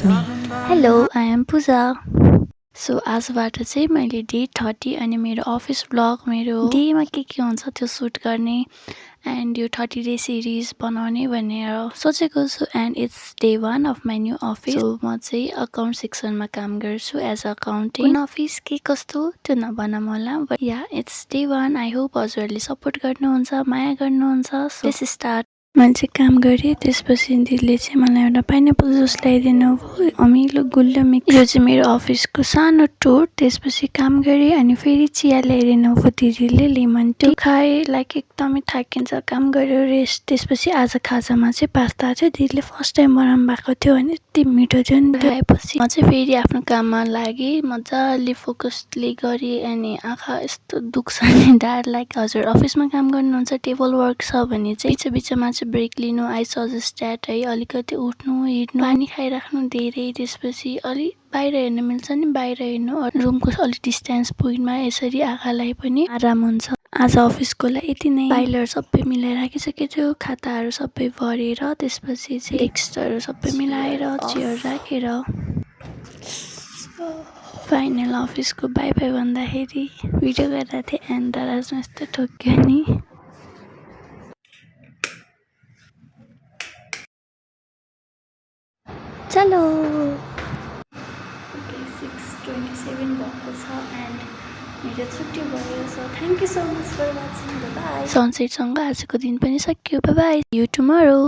Me. Hello, I am Pooja. So आजबाट चाहिँ मैले डे 30 अनि मेरो अफिस ब्लग मेरो डेमा के हुन्छ त्यो सुट गर्ने एन्ड यो 30 डे सिरिज बनाउने भनेर सोचेको छु and it's day 1 of my new office. So म चाहिँ अकाउन्ट सेक्सनमा काम गर्छु एज अ अकाउन्टिङ। कुन अफिस के कस्तो त्यो नभनौँ होला, but yeah it's day 1। I hope हजुरहरूले सपोर्ट गर्नुहुन्छ, माया गर्नुहुन्छ। So let's start. मैले चाहिँ काम गरेँ, त्यसपछि दिदीले चाहिँ मलाई एउटा पाइनएप्पल जुस ल्याइदिनु भयो, अमिलो गुलियो मिक्स। यो चाहिँ मेरो अफिसको सानो टुर। त्यसपछि काम गरेँ अनि फेरि चिया ल्याइदिनु भयो दिदीले, लेमन टी खाएँ। लाइक एकदमै थाकिन्छ, काम गरेर रेस्ट। त्यसपछि आज खाजामा चाहिँ पास्ता चाहिँ दिदीले फर्स्ट टाइम बनाउनु भएको थियो अनि यति मिठो थियो नि। खाएपछि म चाहिँ फेरि आफ्नो काममा लागेँ, मजाले फोकसले गरेँ अनि आँखा यस्तो दुख्छ नि ढाड। लाइक हजुर अफिसमा काम गर्नुहुन्छ, टेबल वर्क छ भने चाहिँ बिचमा चाहिँ ब्रेक लिनु आई सजेस्ट द्याट है। अलिकति उठ्नु, हिँड्नु, पानी खाइराख्नु धेरै। त्यसपछि अलि बाहिर हेर्न मिल्छ नि बाहिर हेर्नु, रुमको अलिक डिस्टेन्स पोइन्टमा, यसरी आँखालाई पनि आराम हुन्छ। आज अफिसको लागि यति नै। फाइलहरू सबै मिलाइराखिसकेको थियो, खाताहरू सबै भरेर, त्यसपछि चाहिँ टेक्स्टहरू सबै मिलाएर चेयर राखेर फाइनल अफिसको बाई बाई भन्दाखेरि भिडियो गरेर थिएँ एन्ड दराजमा यस्तो ठोक्यो नि। चलो 6:27 भएको छ एन्ड मेरो छुट्टी भयो। So thank you so much for watching. Bye bye. सनसेटसँग आजको दिन पनि सकियो। Bye bye, see you tomorrow.